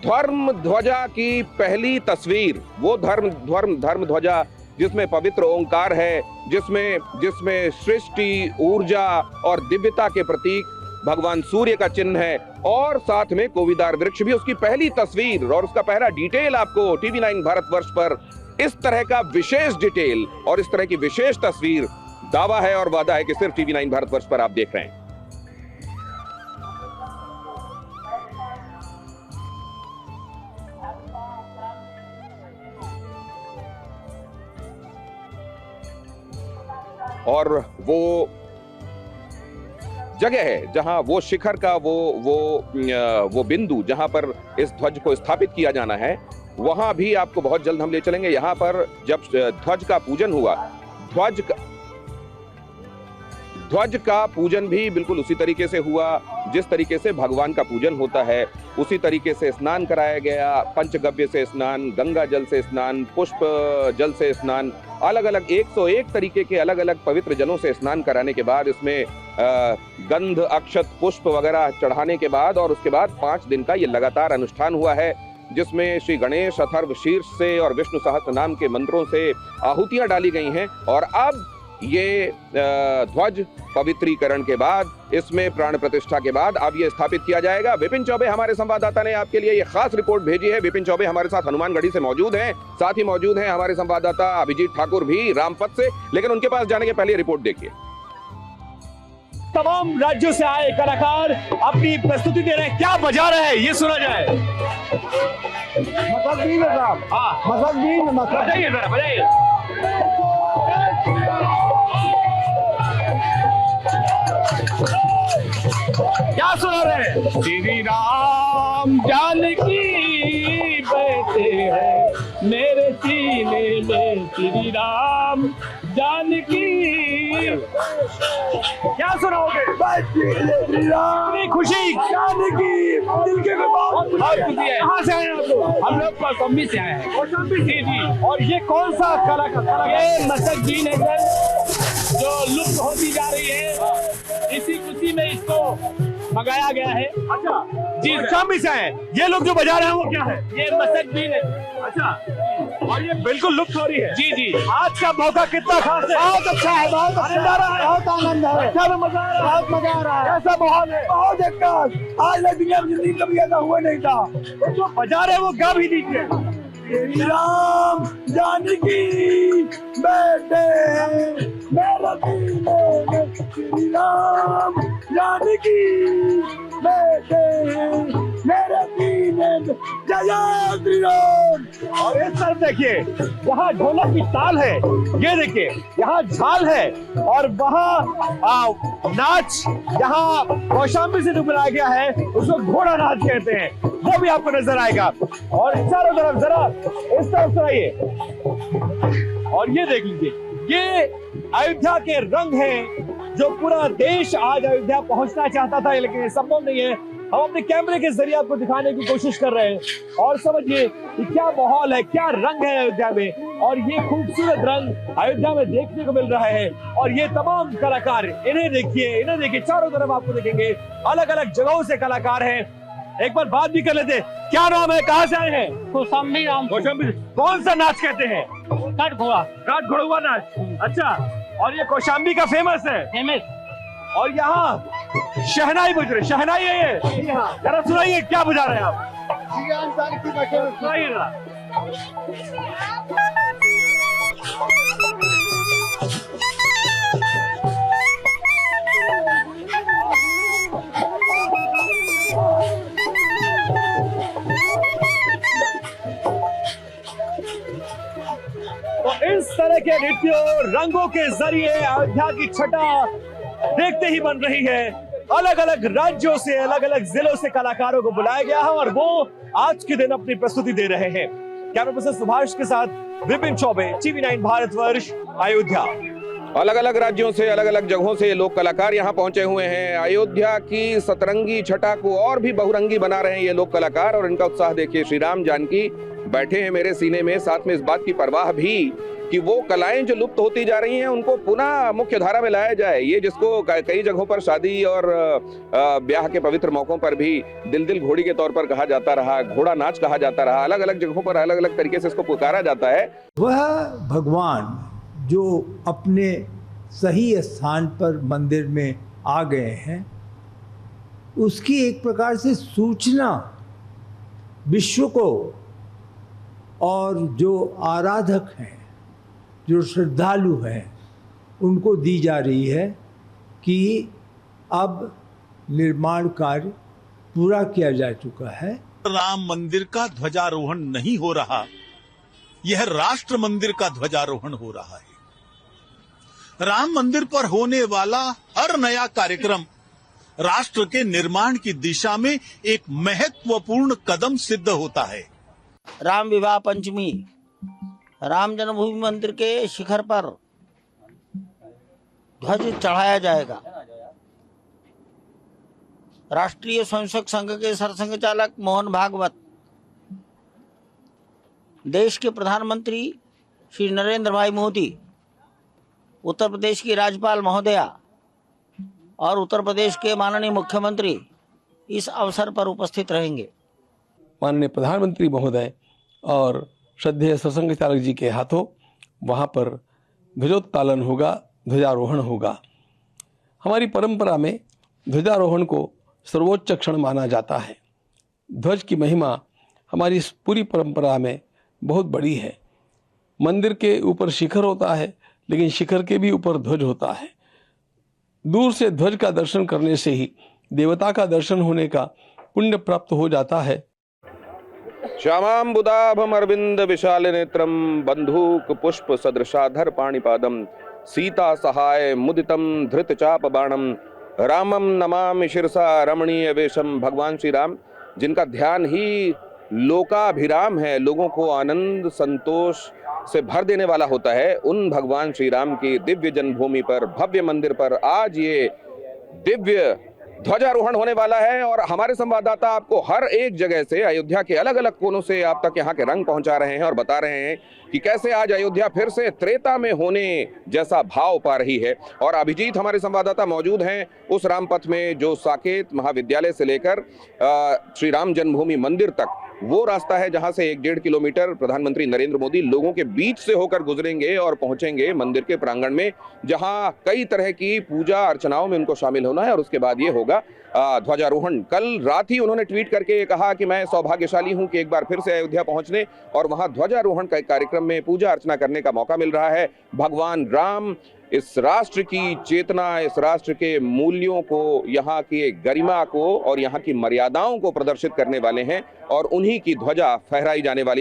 धर्म ध्वजा की पहली तस्वीर, वो धर्म ध्वजा जिसमें पवित्र ओंकार है, जिसमें सृष्टि, ऊर्जा और दिव्यता के प्रतीक भगवान सूर्य का चिन्ह है, और साथ में कोविदार वृक्ष भी, उसकी पहली तस्वीर और उसका पहला डिटेल आपको टीवी 9 भारतवर्ष पर इस तरह का विशेष डिटेल और इस तरह की विशेष तस्वीर, दावा है और वादा है कि सिर्फ टीवी 9 भारतवर्ष पर आप देख रहे हैं। और वो जगह है जहां वो शिखर का वो बिंदु जहां पर इस ध्वज को स्थापित किया जाना है, वहां भी आपको बहुत जल्द हम ले चलेंगे। यहां पर जब ध्वज का पूजन हुआ, ध्वज का पूजन भी बिल्कुल उसी तरीके से हुआ जिस तरीके से भगवान का पूजन होता है। उसी तरीके से स्नान कराया गया, पंचगव्य से स्नान, गंगा जल से स्नान, पुष्प जल से स्नान, अलग अलग 101 तरीके के अलग अलग पवित्र जलों से स्नान कराने के बाद, इसमें गंध, अक्षत, पुष्प वगैरह चढ़ाने के बाद, और उसके बाद 5 दिन का ये लगातार अनुष्ठान हुआ है, जिसमें श्री गणेश अथर्व शीर्ष से और विष्णु सहस्त्र नाम के मंत्रों से आहुतियां डाली गई हैं। और अब ये ध्वज पवित्रीकरण के बाद, इसमें प्राण प्रतिष्ठा के बाद अब ये स्थापित किया जाएगा। विपिन चौबे हमारे संवाददाता ने आपके लिए ये खास रिपोर्ट भेजी है। विपिन चौबे हमारे साथ हनुमानगढ़ी से मौजूद हैं, साथ ही मौजूद हैं हमारे संवाददाता अभिजीत ठाकुर भी रामपत से, लेकिन उनके पास जाने के पहले रिपोर्ट देखिए। तमाम राज्यों से आए कलाकार अपनी प्रस्तुति दे रहे हैं, क्या बजा रहे हैं ये सुना जाए। बजाइए जरा, बजाइए। क्या सुना रहे हैं? श्री राम जानकी बैठे हैं मेरे सीने में, श्री राम जानकी। क्या सुनाओगे? श्री राम की खुशी, जानकी, दिल के बहुत खुशी है। कहाँ से आए आप लोग? हम लोग कौशाम्बी से आए हैं। कौशाम्बी से जी। और ये कौन सा कलाकार? ये मसक बीन है सर, जो लुप्त होती जा रही है, इसी खुशी में इसको मंगाया गया है। अच्छा जी, कौशाम्बी से आए। ये लोग जो बजा रहे हैं वो क्या है? ये मसक बीन है। अच्छा, और ये बिल्कुल लुप्त हो रही है। जी जी। आज का मौका कितना खास है? बहुत अच्छा है, बहुत आनंद आ रहा है, बहुत आनंद है, अच्छा मजा आ रहा है, बहुत मजा आ रहा है। कैसा माहौल है? बहुत अच्छा। आज तक दुनिया में जिंदगी कभी ऐसा हुआ नहीं था। जो बजा रहे वो गा भी दीजिए। श्री राम जानकी बैठे मेरे सीने में, श्री राम जानकी बैठे मेरे सीने में, जय श्री राम। और इस तरफ देखिए, यहाँ ढोलक की ताल है, ये देखिए यहाँ झाल है, और वहाँ नाच यहाँ कौशाम्बी से जो बनाया गया है उसको घोड़ा नाच कहते हैं, वो भी आपको नजर आएगा। और चारों तरफ जरा इस तरफ से आइए और ये देख लीजिए, ये अयोध्या के रंग हैं जो पूरा देश आज अयोध्या पहुंचना चाहता था, लेकिन ये संभव नहीं है। हम अपने कैमरे के जरिए आपको दिखाने की कोशिश कर रहे हैं, और समझिए कि क्या माहौल है, क्या रंग है अयोध्या में, और ये खूबसूरत रंग अयोध्या में देखने को मिल रहा है। और ये तमाम कलाकार, इन्हें देखिए, चारों तरफ आपको देखेंगे अलग अलग जगहों से कलाकार हैं। एक बार बात भी कर लेते, क्या नाम है, कहाँ से आए हैं? कौशाम्बी राम। कौशाम्बी। कौन सा नाच कहते हैं? काट घोड़ा। काट घोड़ा नाच। अच्छा, और ये कौशाम्बी का फेमस है? फेमस। और यहाँ शहनाई बज रही, शहनाई है ये, जरा सुनाइए क्या बजा रहे हैं आप? सुनाइए जरा। तो इस तरह के नृत्यों, रंगों के जरिए अयोध्या की छटा देखते ही बन रही है। अलग अलग राज्यों से, अलग अलग जिलों से कलाकारों को बुलाया गया है, और वो आज के दिन अपनी प्रस्तुति दे रहे हैं। कैमरा पर्सन सुभाष के साथ विपिन चौबे, टीवी 9 भारतवर्ष, अयोध्या। अलग अलग राज्यों से, अलग अलग जगहों से लोग कलाकार यहाँ पहुंचे हुए हैं। अयोध्या की सतरंगी छटा को और भी बहुरंगी बना रहे हैं ये लोग कलाकार, और इनका उत्साह देखिए। श्री राम जानकी बैठे हैं मेरे सीने में, साथ में इस बात की परवाह भी कि वो कलाएं जो लुप्त होती जा रही हैं उनको पुनः मुख्य धारा में लाया जाए। ये जिसको कई जगहों पर शादी और ब्याह के पवित्र मौकों पर भी दिल घोड़ी के तौर पर कहा जाता रहा, घोड़ा नाच कहा जाता रहा, अलग अलग जगहों पर अलग अलग तरीके से इसको पुकारा जाता है। वह भगवान जो अपने सही स्थान पर मंदिर में आ गए हैं, उसकी एक प्रकार से सूचना विश्व को और जो आराधक हैं, जो श्रद्धालु हैं, उनको दी जा रही है कि अब निर्माण कार्य पूरा किया जा चुका है। राम मंदिर का ध्वजारोहण नहीं हो रहा, यह राष्ट्र मंदिर का ध्वजारोहण हो रहा है। राम मंदिर पर होने वाला हर नया कार्यक्रम राष्ट्र के निर्माण की दिशा में एक महत्वपूर्ण कदम सिद्ध होता है। राम विवाह पंचमी राम जन्मभूमि मंदिर के शिखर पर ध्वज चढ़ाया जाएगा। राष्ट्रीय स्वयंसेवक संघ के सरसंघचालक मोहन भागवत, देश के प्रधानमंत्री श्री नरेंद्र भाई मोदी, उत्तर प्रदेश की राज्यपाल महोदया और उत्तर प्रदेश के माननीय मुख्यमंत्री इस अवसर पर उपस्थित रहेंगे। माननीय प्रधानमंत्री महोदय और श्रद्धेय सरसंघ चालक जी के हाथों वहाँ पर ध्वजोत्तोलन होगा, ध्वजारोहण होगा। हमारी परंपरा में ध्वजारोहण को सर्वोच्च क्षण माना जाता है। ध्वज की महिमा हमारी इस पूरी परंपरा में बहुत बड़ी है। मंदिर के ऊपर शिखर होता है, लेकिन शिखर के भी ऊपर ध्वज होता है। दूर से ध्वज का दर्शन करने से ही देवता का दर्शन होने का पुण्य प्राप्त हो जाता है। श्यामाम्बुदाभम अरविंद विशाल नेत्रम बंधूक पुष्प सदृशाधर पाणिपादम सीता सहाय मुदितम धृत चाप बाणम रामम नमामि शिरसा रमणीय वेशम। भगवान श्री राम जिनका ध्यान ही लोकाभिराम है, लोगों को आनंद संतोष से भर देने वाला होता है, उन भगवान श्री राम की दिव्य जन्मभूमि पर, भव्य मंदिर पर आज ये दिव्य ध्वजारोहण होने वाला है। और हमारे संवाददाता आपको हर एक जगह से, अयोध्या के अलग अलग कोनों से आप तक यहाँ के रंग पहुंचा रहे हैं और बता रहे हैं कि कैसे आज अयोध्या फिर से त्रेता में होने जैसा भाव पा रही है। और अभिजीत हमारे संवाददाता मौजूद हैं उस रामपथ में जो साकेत महाविद्यालय से लेकर श्री राम जन्मभूमि मंदिर तक वो रास्ता है जहां से 1-1.5 किलोमीटर प्रधानमंत्री नरेंद्र मोदी लोगों के बीच से होकर गुजरेंगे और पहुंचेंगे मंदिर के प्रांगण में, जहां कई तरह की पूजा अर्चनाओं में उनको शामिल होना है। और उसके बाद ये होगा ध्वजारोहण। कल रात ही उन्होंने ट्वीट करके कहा कि मैं सौभाग्यशाली हूं कि एक बार फिर से अयोध्या पहुंचने और वहां ध्वजारोहण का कार्यक्रम में पूजा अर्चना करने का मौका मिल रहा है। भगवान राम इस राष्ट्र की चेतना, इस राष्ट्र के मूल्यों को, यहाँ की गरिमा को और यहाँ की मर्यादाओं को प्रदर्शित करने वाले हैं और उन्हीं की ध्वजा फहराई जाने वाली